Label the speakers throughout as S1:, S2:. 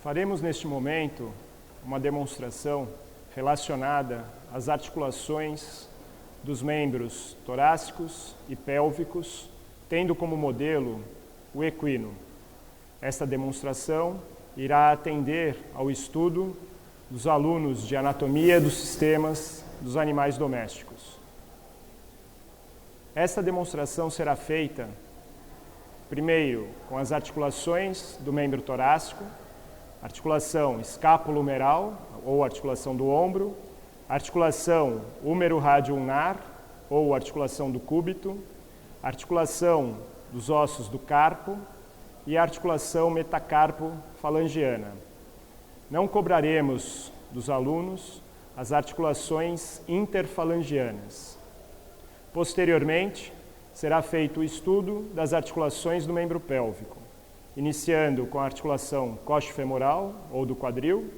S1: Faremos neste momento uma demonstração relacionada às articulações dos membros torácicos e pélvicos, tendo como modelo o equino. Esta demonstração irá atender ao estudo dos alunos de anatomia dos sistemas dos animais domésticos. Esta demonstração será feita primeiro com as articulações do membro torácico, articulação escápulo-humeral ou articulação do ombro, articulação húmero-rádio-ulnar ou articulação do cúbito, articulação dos ossos do carpo e articulação metacarpo-falangiana. Não cobraremos dos alunos as articulações interfalangianas. Posteriormente, será feito o estudo das articulações do membro pélvico, iniciando com a articulação coxo-femoral ou do quadril,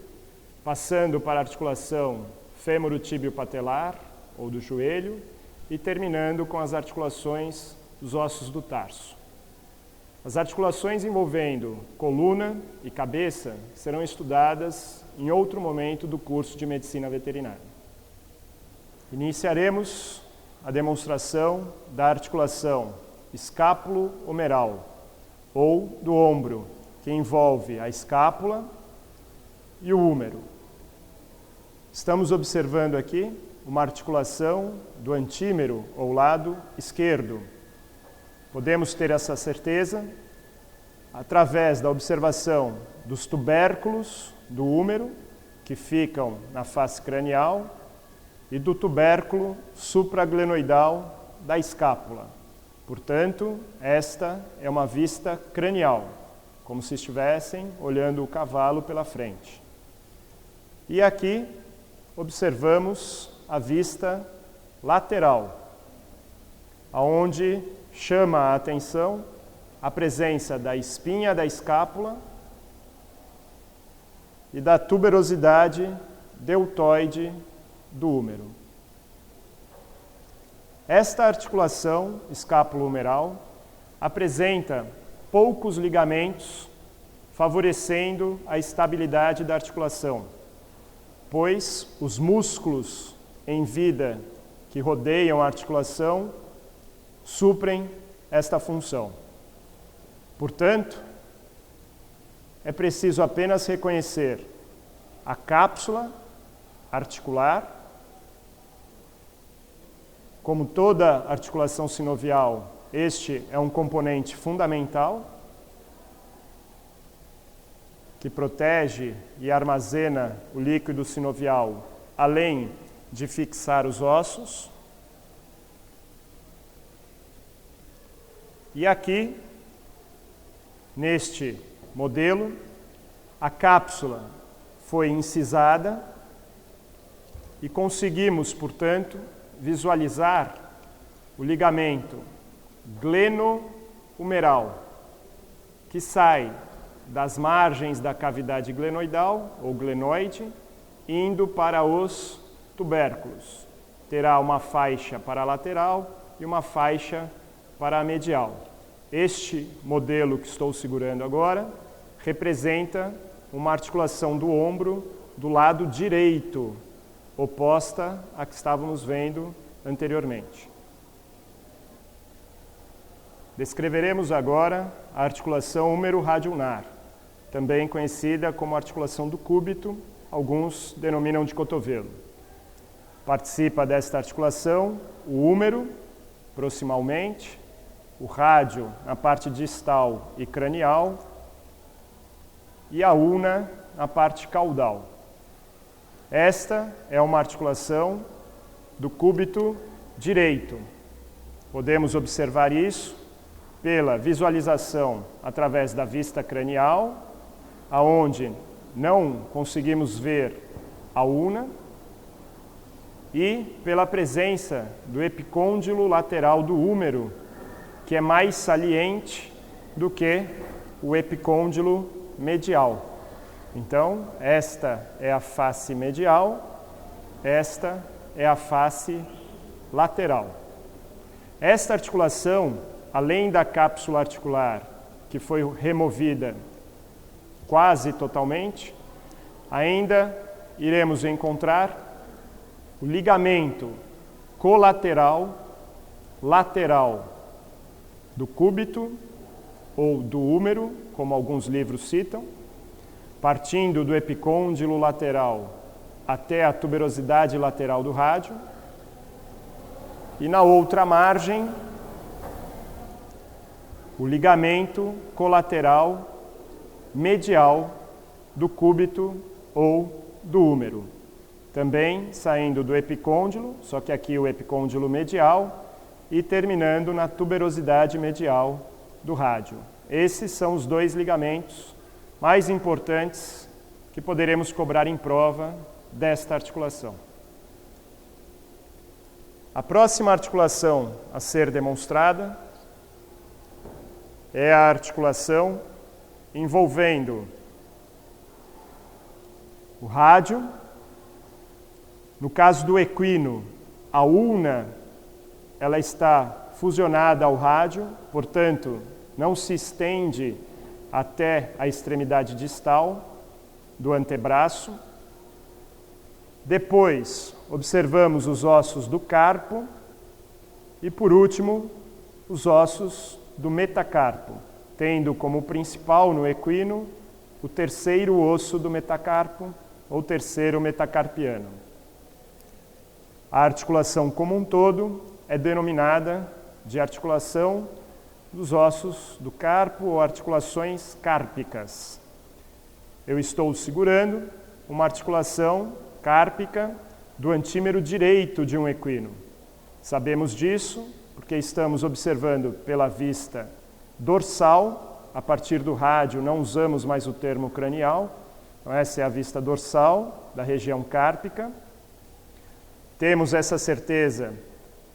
S1: passando para a articulação fêmuro-tíbio-patelar ou do joelho e terminando com as articulações dos ossos do tarso. As articulações envolvendo coluna e cabeça serão estudadas em outro momento do curso de Medicina Veterinária. Iniciaremos a demonstração da articulação escápulo-humeral ou do ombro, que envolve a escápula e o húmero. Estamos observando aqui uma articulação do antímero ou lado esquerdo. Podemos ter essa certeza através da observação dos tubérculos do húmero, que ficam na face cranial, e do tubérculo supraglenoidal da escápula. Portanto, esta é uma vista cranial, como se estivessem olhando o cavalo pela frente. E aqui observamos a vista lateral, aonde chama a atenção a presença da espinha da escápula e da tuberosidade deltoide do húmero. Esta articulação escápulo-humeral apresenta poucos ligamentos, favorecendo a estabilidade da articulação, pois os músculos em vida que rodeiam a articulação suprem esta função. Portanto, é preciso apenas reconhecer a cápsula articular. Como toda articulação sinovial, este é um componente fundamental que protege e armazena o líquido sinovial, além de fixar os ossos. E aqui, neste modelo, a cápsula foi incisada e conseguimos, portanto, visualizar o ligamento gleno-humeral, que sai das margens da cavidade glenoidal, ou glenoide, indo para os tubérculos. Terá uma faixa para a lateral e uma faixa para a medial. Este modelo que estou segurando agora representa uma articulação do ombro do lado direito, oposta à que estávamos vendo anteriormente. Descreveremos agora a articulação húmero-rádio-ulnar, também conhecida como articulação do cúbito, alguns denominam de cotovelo. Participa desta articulação o húmero, proximalmente, o rádio na parte distal e cranial, e a ulna na parte caudal. Esta é uma articulação do cúbito direito. Podemos observar isso pela visualização através da vista cranial, aonde não conseguimos ver a ulna, e pela presença do epicôndilo lateral do húmero, que é mais saliente do que o epicôndilo medial. Então, esta é a face medial, esta é a face lateral. Esta articulação, além da cápsula articular, que foi removida quase totalmente, ainda iremos encontrar o ligamento colateral lateral do cúbito ou do húmero, como alguns livros citam, partindo do epicôndilo lateral até a tuberosidade lateral do rádio, e na outra margem, o ligamento colateral medial do cúbito ou do húmero, também saindo do epicôndilo, só que aqui o epicôndilo medial, e terminando na tuberosidade medial do rádio. Esses são os dois ligamentos mais importantes que poderemos cobrar em prova desta articulação. A próxima articulação a ser demonstrada é a articulação envolvendo o rádio. No caso do equino, a ulna ela está fusionada ao rádio, portanto, não se estende até a extremidade distal do antebraço. Depois, observamos os ossos do carpo e, por último, os ossos do metacarpo, tendo como principal no equino o terceiro osso do metacarpo, ou terceiro metacarpiano. A articulação como um todo é denominada de articulação dos ossos do carpo ou articulações cárpicas. Eu estou segurando uma articulação cárpica do antímero direito de um equino. Sabemos disso porque estamos observando pela vista dorsal. A partir do rádio não usamos mais o termo cranial. Então, essa é a vista dorsal da região cárpica. Temos essa certeza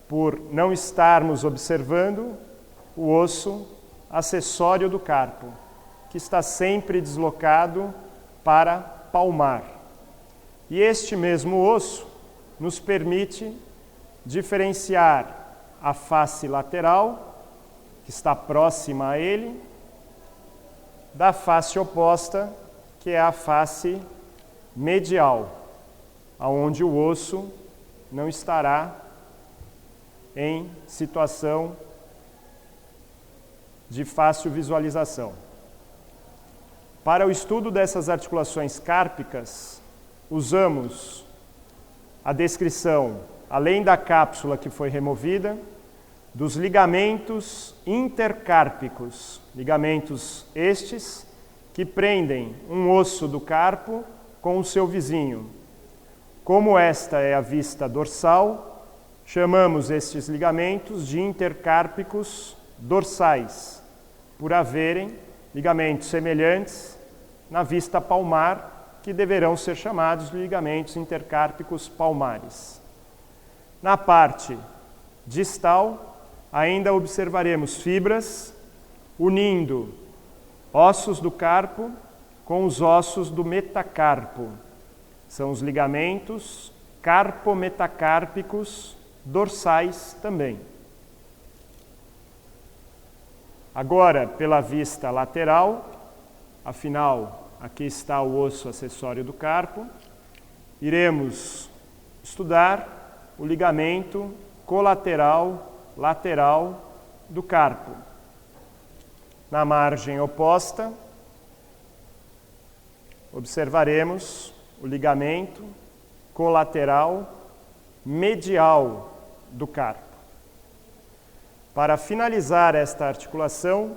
S1: por não estarmos observando o osso acessório do carpo, que está sempre deslocado para palmar. E este mesmo osso nos permite diferenciar a face lateral, que está próxima a ele, da face oposta, que é a face medial, aonde o osso não estará em situação de fácil visualização. Para o estudo dessas articulações cárpicas, usamos a descrição, além da cápsula que foi removida, dos ligamentos intercárpicos, ligamentos estes que prendem um osso do carpo com o seu vizinho. Como esta é a vista dorsal, chamamos estes ligamentos de intercárpicos dorsais, por haverem ligamentos semelhantes na vista palmar, que deverão ser chamados de ligamentos intercárpicos palmares. Na parte distal, ainda observaremos fibras unindo ossos do carpo com os ossos do metacarpo. São os ligamentos carpometacárpicos dorsais também. Agora, pela vista lateral, afinal, aqui está o osso acessório do carpo, iremos estudar o ligamento colateral lateral do carpo. Na margem oposta, observaremos o ligamento colateral medial do carpo. Para finalizar esta articulação,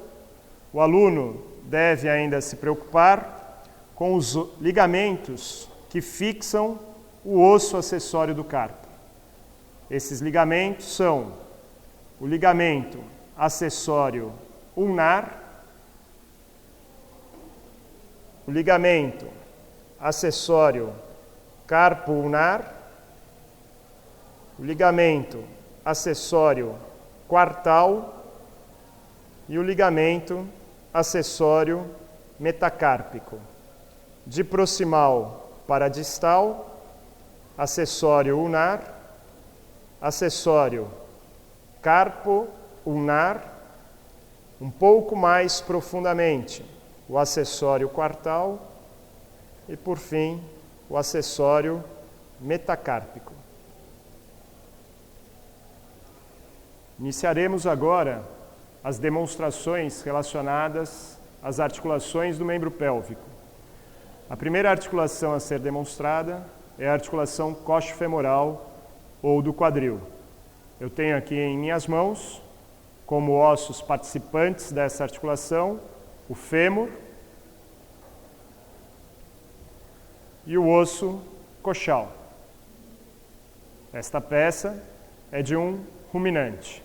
S1: o aluno deve ainda se preocupar com os ligamentos que fixam o osso acessório do carpo. Esses ligamentos são o ligamento acessório ulnar, o ligamento acessório carpo-ulnar, o ligamento acessório quartal e o ligamento acessório metacárpico. De proximal para distal, acessório ulnar, acessório carpo-ulnar, um pouco mais profundamente, o acessório quartal e, por fim, o acessório metacárpico. Iniciaremos agora as demonstrações relacionadas às articulações do membro pélvico. A primeira articulação a ser demonstrada é a articulação coxofemoral ou do quadril. Eu tenho aqui em minhas mãos, como ossos participantes dessa articulação, o fêmur e o osso coxal. Esta peça é de um ruminante.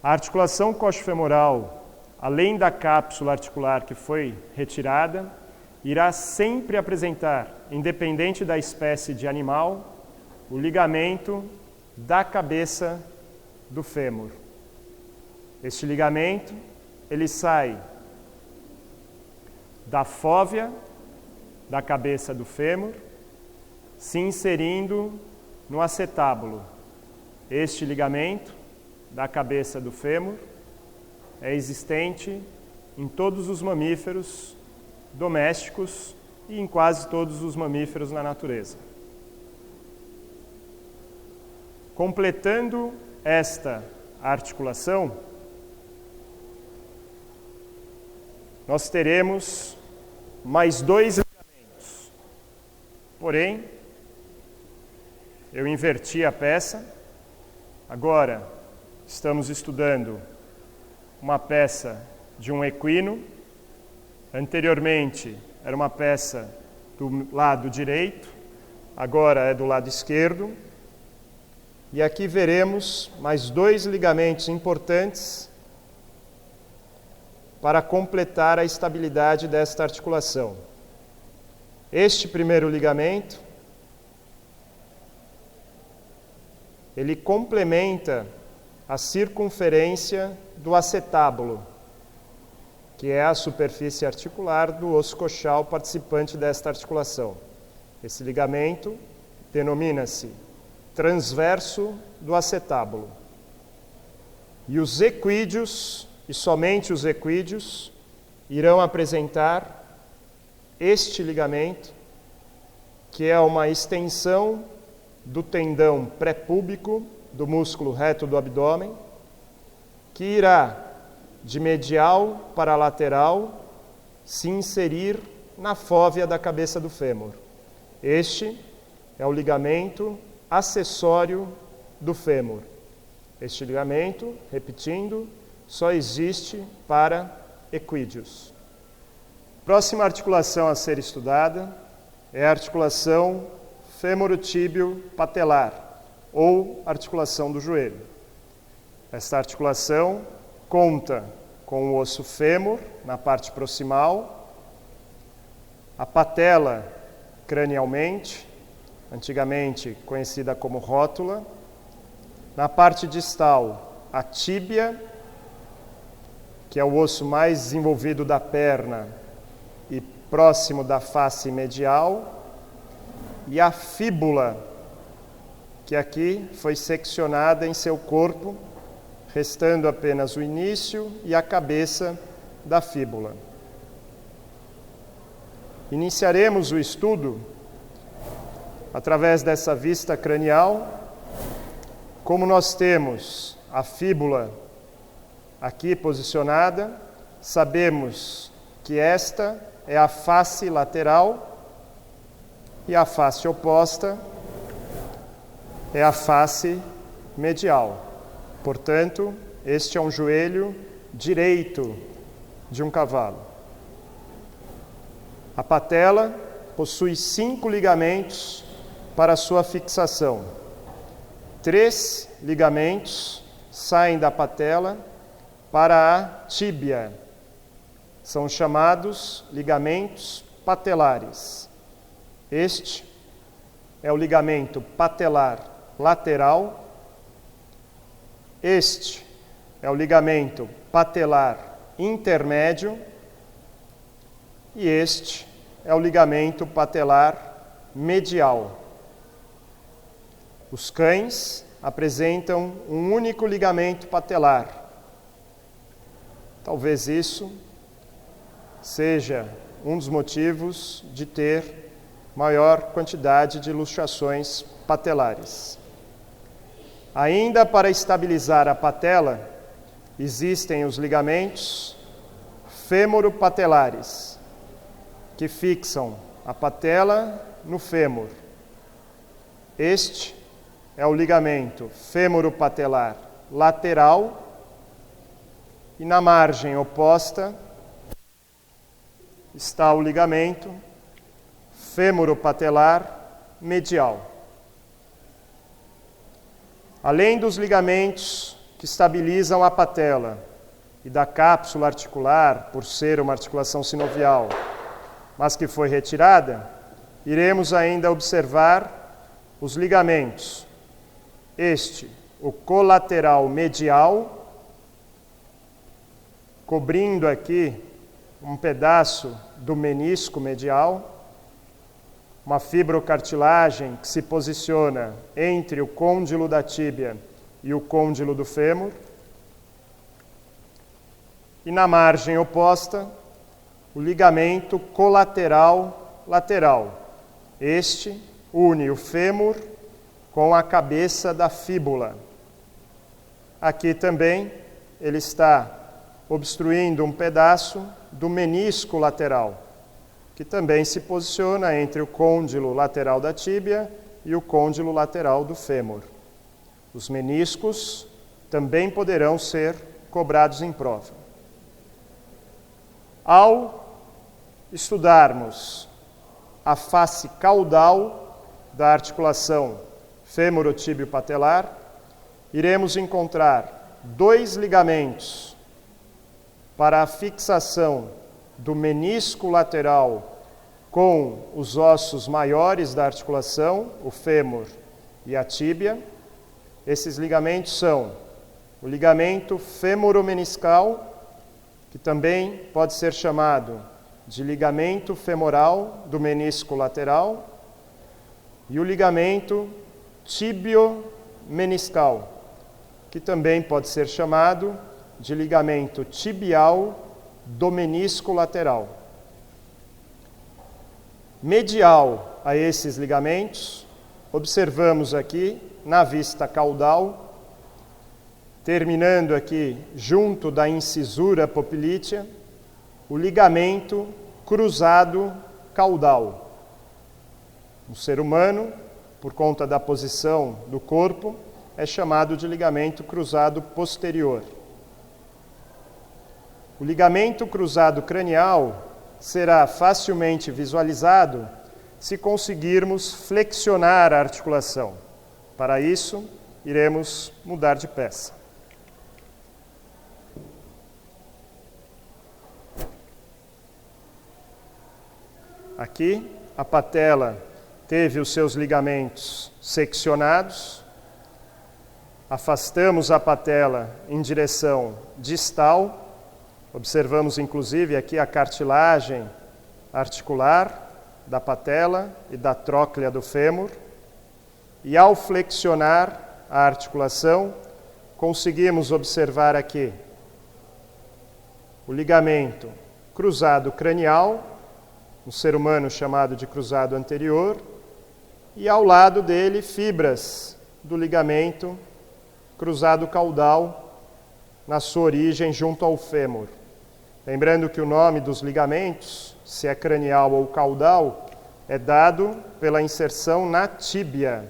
S1: A articulação coxofemoral, além da cápsula articular que foi retirada, irá sempre apresentar, independente da espécie de animal, o ligamento da cabeça do fêmur. Este ligamento, ele sai da fóvea da cabeça do fêmur, se inserindo no acetábulo. Este ligamento da cabeça do fêmur é existente em todos os mamíferos domésticos e em quase todos os mamíferos na natureza. Completando esta articulação, nós teremos mais 2 ligamentos. Porém, eu inverti a peça. Agora, estamos estudando uma peça de um equino. Anteriormente, era uma peça do lado direito, agora é do lado esquerdo. E aqui veremos mais 2 ligamentos importantes para completar a estabilidade desta articulação. Este primeiro ligamento, ele complementa a circunferência do acetábulo, que é a superfície articular do osso coxal participante desta articulação. Esse ligamento denomina-se transverso do acetábulo. E os equídeos, e somente os equídeos, irão apresentar este ligamento, que é uma extensão do tendão pré-púbico do músculo reto do abdômen, que irá de medial para lateral se inserir na fóvea da cabeça do fêmur. Este é o ligamento acessório do fêmur. Este ligamento, repetindo, só existe para equídeos. Próxima articulação a ser estudada é a articulação fêmuro-tíbio patelar, ou articulação do joelho. Esta articulação conta com o osso fêmur na parte proximal, a patela cranialmente, antigamente conhecida como rótula, na parte distal a tíbia, que é o osso mais desenvolvido da perna e próximo da face medial, e a fíbula, que aqui foi seccionada em seu corpo, restando apenas o início e a cabeça da fíbula. Iniciaremos o estudo através dessa vista cranial. Como nós temos a fíbula aqui posicionada, sabemos que esta é a face lateral e a face oposta é a face medial. Portanto, este é um joelho direito de um cavalo. A patela possui 5 ligamentos para sua fixação. 3 ligamentos saem da patela para a tíbia. São chamados ligamentos patelares. Este é o ligamento patelar lateral. Este é o ligamento patelar intermédio. E este é o ligamento patelar medial. Os cães apresentam um único ligamento patelar. Talvez isso seja um dos motivos de ter maior quantidade de luxações patelares. Ainda para estabilizar a patela, existem os ligamentos fêmuro-patelares, que fixam a patela no fêmur. Este é o ligamento fêmuro-patelar lateral e na margem oposta está o ligamento fêmuro-patelar medial. Além dos ligamentos que estabilizam a patela e da cápsula articular, por ser uma articulação sinovial, mas que foi retirada, iremos ainda observar os ligamentos. Este, o colateral medial, cobrindo aqui um pedaço do menisco medial, uma fibrocartilagem que se posiciona entre o côndilo da tíbia e o côndilo do fêmur. E na margem oposta, o ligamento colateral lateral. Este une o fêmur com a cabeça da fíbula. Aqui também ele está obstruindo um pedaço do menisco lateral, que também se posiciona entre o côndilo lateral da tíbia e o côndilo lateral do fêmur. Os meniscos também poderão ser cobrados em prova. Ao estudarmos a face caudal da articulação fêmuro-tíbio-patelar, iremos encontrar dois ligamentos para a fixação do menisco lateral com os ossos maiores da articulação, o fêmur e a tíbia. Esses ligamentos são o ligamento fêmuro-meniscal, que também pode ser chamado de ligamento femoral do menisco lateral, e o ligamento tibio-meniscal, que também pode ser chamado de ligamento tibial do menisco lateral. Medial a esses ligamentos, observamos aqui na vista caudal, terminando aqui junto da incisura popilítea, o ligamento cruzado caudal. No ser humano, por conta da posição do corpo, é chamado de ligamento cruzado posterior. O ligamento cruzado cranial será facilmente visualizado se conseguirmos flexionar a articulação. Para isso, iremos mudar de peça. Aqui, a patela teve os seus ligamentos seccionados. Afastamos a patela em direção distal. Observamos, inclusive, aqui a cartilagem articular da patela e da tróclea do fêmur. E ao flexionar a articulação, conseguimos observar aqui o ligamento cruzado cranial, no ser humano chamado de cruzado anterior, e ao lado dele fibras do ligamento cruzado caudal na sua origem junto ao fêmur. Lembrando que o nome dos ligamentos, se é cranial ou caudal, é dado pela inserção na tíbia.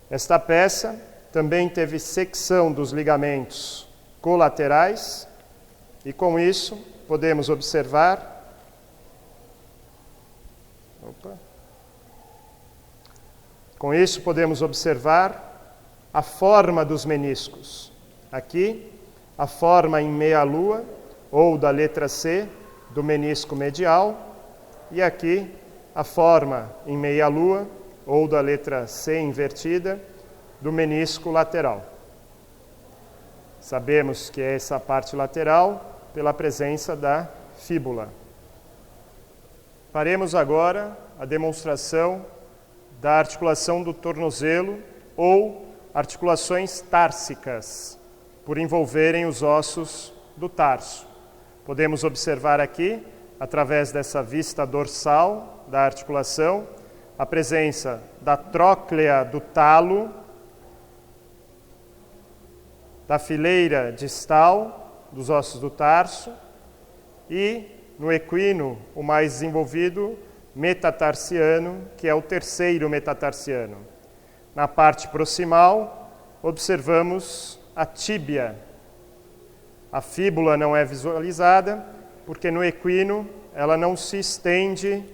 S1: Esta peça também teve secção dos ligamentos colaterais e com isso podemos observar a forma dos meniscos. Aqui, a forma em meia-lua, ou da letra C, do menisco medial, e aqui, a forma em meia-lua, ou da letra C invertida, do menisco lateral. Sabemos que é essa parte lateral pela presença da fíbula. Faremos agora a demonstração da articulação do tornozelo ou articulações társicas, por envolverem os ossos do tarso. podemos observar aqui, através dessa vista dorsal da articulação, a presença da tróclea do talo, da fileira distal dos ossos do tarso e, no equino, o mais desenvolvido, metatarsiano, que é o terceiro metatarsiano. Na parte proximal, observamos a tíbia. A fíbula não é visualizada, porque no equino ela não se estende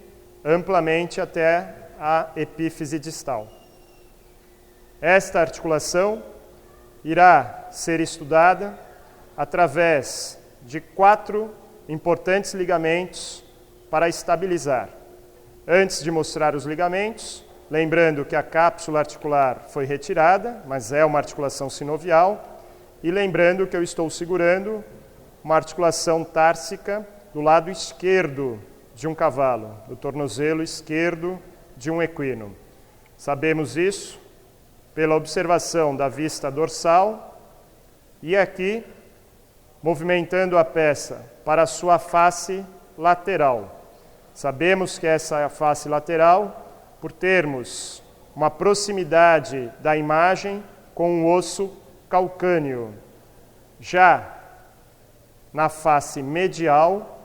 S1: amplamente até a epífise distal. Esta articulação irá ser estudada através de 4 importantes ligamentos para estabilizar. Antes de mostrar os ligamentos, lembrando que a cápsula articular foi retirada, mas é uma articulação sinovial, e lembrando que eu estou segurando uma articulação társica do lado esquerdo de um cavalo, do tornozelo esquerdo de um equino. Sabemos isso pela observação da vista dorsal e aqui, movimentando a peça para a sua face lateral. Sabemos que essa é a face lateral por termos uma proximidade da imagem com o osso calcâneo. Já na face medial,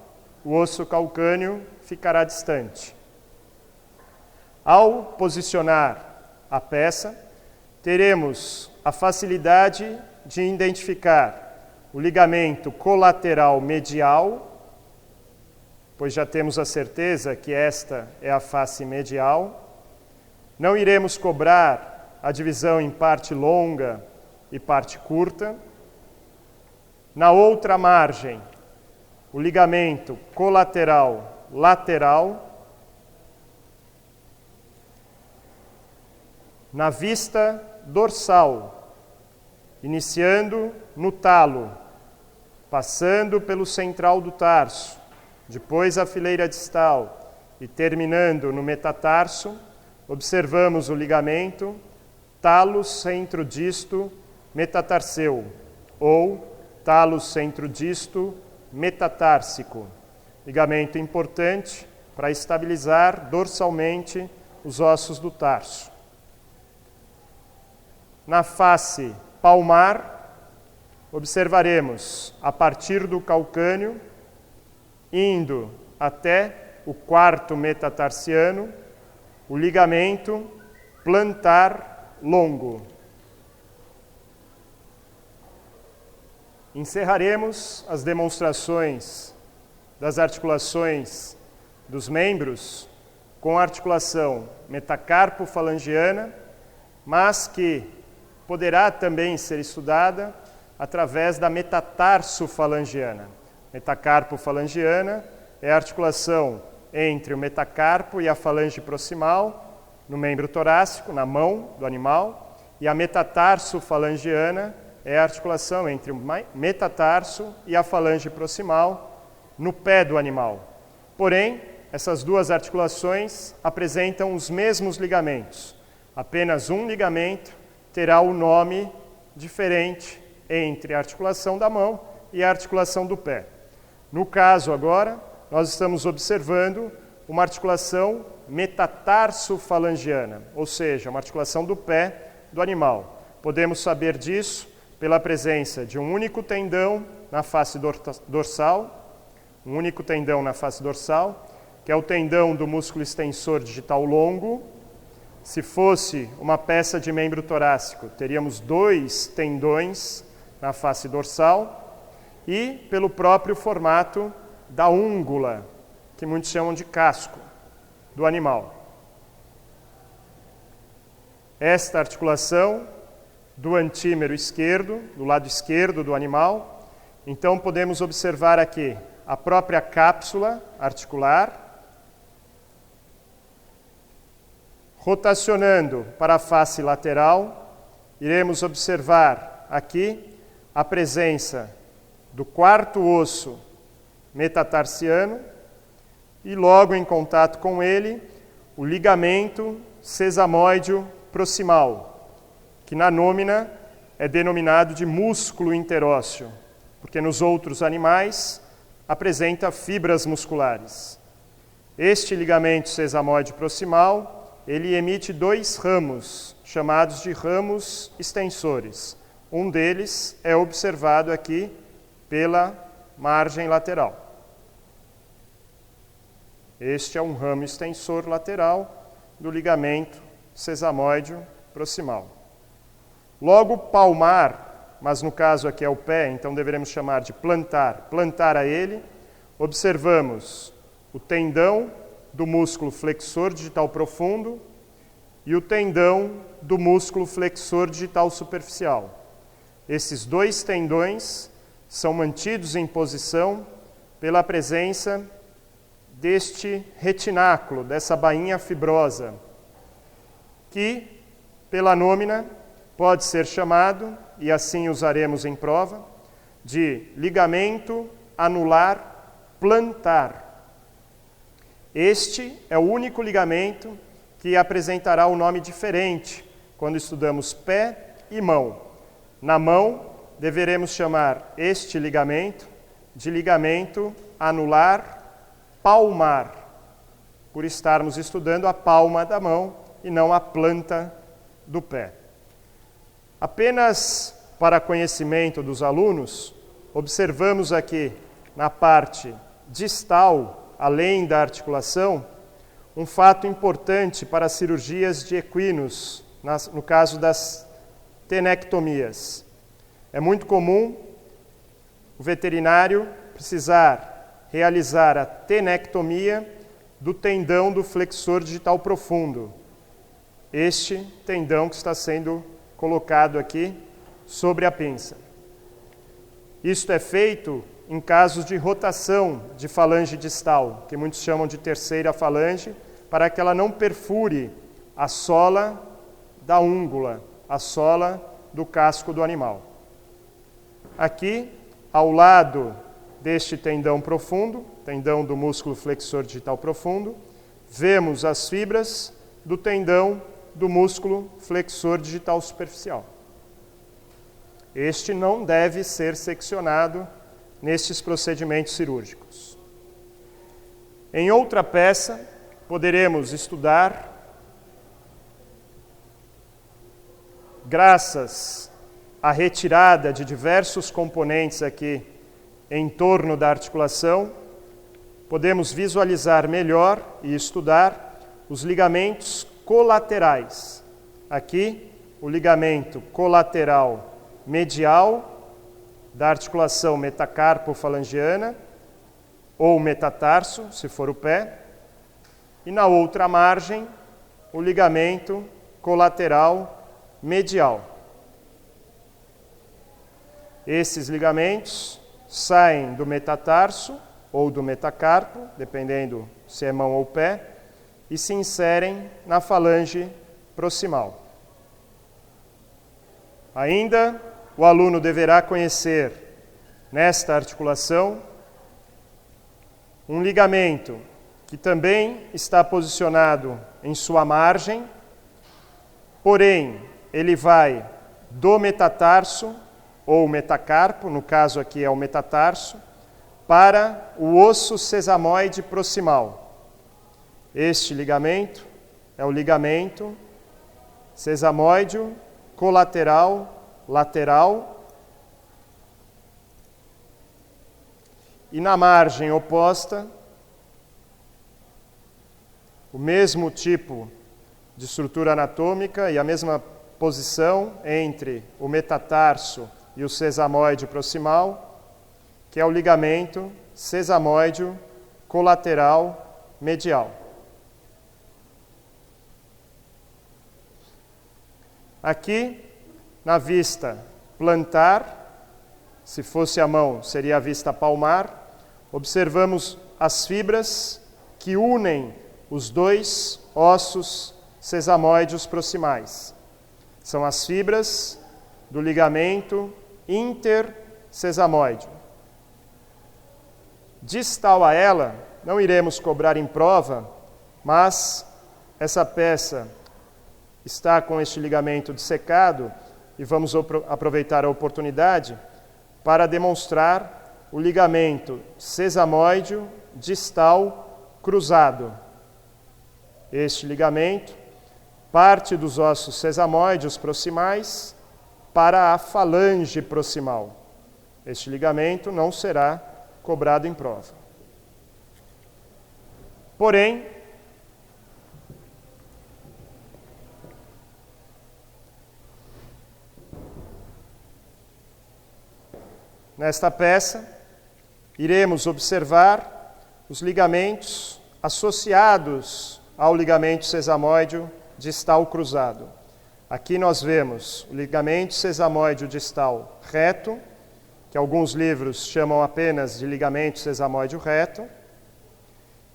S1: o osso calcâneo ficará distante. Ao posicionar a peça, teremos a facilidade de identificar o ligamento colateral medial, pois já temos a certeza que esta é a face medial. Não iremos cobrar a divisão em parte longa e parte curta. Na outra margem, o ligamento colateral lateral. Na vista dorsal, iniciando no talo, passando pelo central do tarso, depois a fileira distal e terminando no metatarso, observamos o ligamento talos centro-disto metatarseu ou talos centro-disto metatársico. Ligamento importante para estabilizar dorsalmente os ossos do tarso. Na face palmar, observaremos a partir do calcâneo, indo até o quarto metatarsiano, o ligamento plantar longo. Encerraremos as demonstrações das articulações dos membros com a articulação metacarpo-falangiana, mas que poderá também ser estudada através da metatarso-falangiana. Metacarpo-falangiana é a articulação entre o metacarpo e a falange proximal, no membro torácico, na mão do animal, e a metatarso-falangiana é a articulação entre o metatarso e a falange proximal, no pé do animal. Porém, essas duas articulações apresentam os mesmos ligamentos. Apenas um ligamento terá o nome diferente entre a articulação da mão e a articulação do pé. No caso agora, nós estamos observando uma articulação metatarso-falangiana, ou seja, uma articulação do pé do animal. Podemos saber disso pela presença de um único tendão na face dorsal, que é o tendão do músculo extensor digital longo. Se fosse uma peça de membro torácico, teríamos 2 tendões na face dorsal e pelo próprio formato da úngula, que muitos chamam de casco, do animal. Esta articulação do antímero esquerdo, do lado esquerdo do animal, então podemos observar aqui a própria cápsula articular, rotacionando para a face lateral, iremos observar aqui a presença do quarto osso metatarsiano e logo em contato com ele, o ligamento sesamoideo proximal, que na nômina é denominado de músculo interósseo, porque nos outros animais apresenta fibras musculares. Este ligamento sesamoide proximal, ele emite 2 ramos, chamados de ramos extensores. Um deles é observado aqui pela margem lateral. Este é um ramo extensor lateral do ligamento sesamoide proximal. Logo, palmar, mas no caso aqui é o pé, então deveremos chamar de plantar. Plantar a ele, observamos o tendão do músculo flexor digital profundo e o tendão do músculo flexor digital superficial. Esses 2 tendões são mantidos em posição pela presença deste retináculo, dessa bainha fibrosa, que, pela nômina, pode ser chamado, e assim usaremos em prova, de ligamento anular plantar. Este é o único ligamento que apresentará um nome diferente quando estudamos pé e mão. Na mão, deveremos chamar este ligamento de ligamento anular palmar, por estarmos estudando a palma da mão e não a planta do pé. Apenas para conhecimento dos alunos, observamos aqui na parte distal, além da articulação, um fato importante para as cirurgias de equinos, no caso das tenectomias. É muito comum o veterinário precisar realizar a tenectomia do tendão do flexor digital profundo. Este tendão que está sendo colocado aqui sobre a pinça. Isto é feito em casos de rotação de falange distal, que muitos chamam de terceira falange, para que ela não perfure a sola da úngula, a sola do casco do animal. Aqui, ao lado deste tendão profundo, tendão do músculo flexor digital profundo, vemos as fibras do tendão do músculo flexor digital superficial. Este não deve ser seccionado nestes procedimentos cirúrgicos. Em outra peça, poderemos estudar, graças à retirada de diversos componentes aqui em torno da articulação, podemos visualizar melhor e estudar os ligamentos colaterais. Aqui, o ligamento colateral medial da articulação metacarpo-falangiana ou metatarso, se for o pé, e na outra margem, o ligamento colateral medial. Esses ligamentos saem do metatarso ou do metacarpo, dependendo se é mão ou pé, e se inserem na falange proximal. Ainda, o aluno deverá conhecer, nesta articulação, um ligamento que também está posicionado em sua margem, porém, ele vai do metatarso ou metacarpo, no caso aqui é o metatarso, para o osso sesamoide proximal. Este ligamento é o ligamento sesamoide colateral lateral, e na margem oposta, o mesmo tipo de estrutura anatômica e a mesma posição entre o metatarso e o sesamoide proximal, que é o ligamento sesamoide colateral medial. Aqui, na vista plantar, se fosse a mão, seria a vista palmar, observamos as fibras que unem os dois ossos sesamoides proximais. São as fibras do ligamento intersesamoide. Distal a ela, não iremos cobrar em prova, mas essa peça está com este ligamento dissecado e vamos aproveitar a oportunidade para demonstrar o ligamento sesamoide distal cruzado. Este ligamento parte dos ossos sesamoides proximais para a falange proximal. Este ligamento não será cobrado em prova. Porém, nesta peça, iremos observar os ligamentos associados ao ligamento sesamoide distal cruzado. Aqui nós vemos o ligamento sesamoide distal reto, que alguns livros chamam apenas de ligamento sesamoide reto,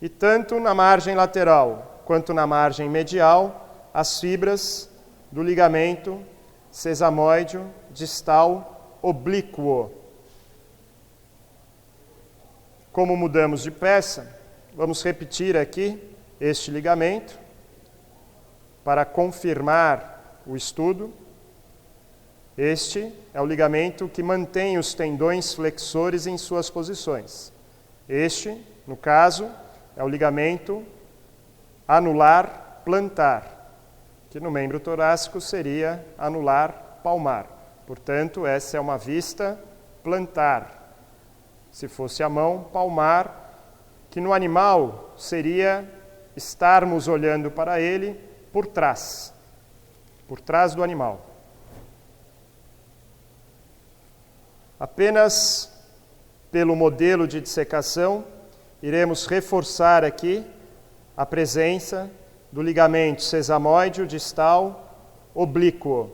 S1: e tanto na margem lateral quanto na margem medial, as fibras do ligamento sesamoide distal oblíquo. Como mudamos de peça, vamos repetir aqui este ligamento para confirmar o estudo. Este é o ligamento que mantém os tendões flexores em suas posições. Este, no caso, é o ligamento anular plantar, que no membro torácico seria anular palmar. Portanto, essa é uma vista plantar. Se fosse a mão, palmar, que no animal seria estarmos olhando para ele por trás do animal. Apenas pelo modelo de dissecação, iremos reforçar aqui a presença do ligamento sesamoide distal oblíquo.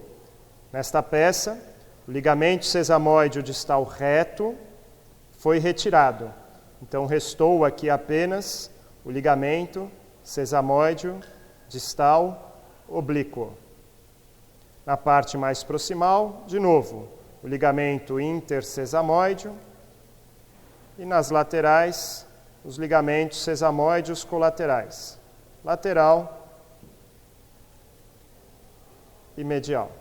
S1: Nesta peça, o ligamento sesamoide distal reto foi retirado. Então, restou aqui apenas o ligamento sesamoide distal oblíquo. Na parte mais proximal, de novo, o ligamento intersesamoide e nas laterais, os ligamentos sesamoides colaterais, lateral e medial.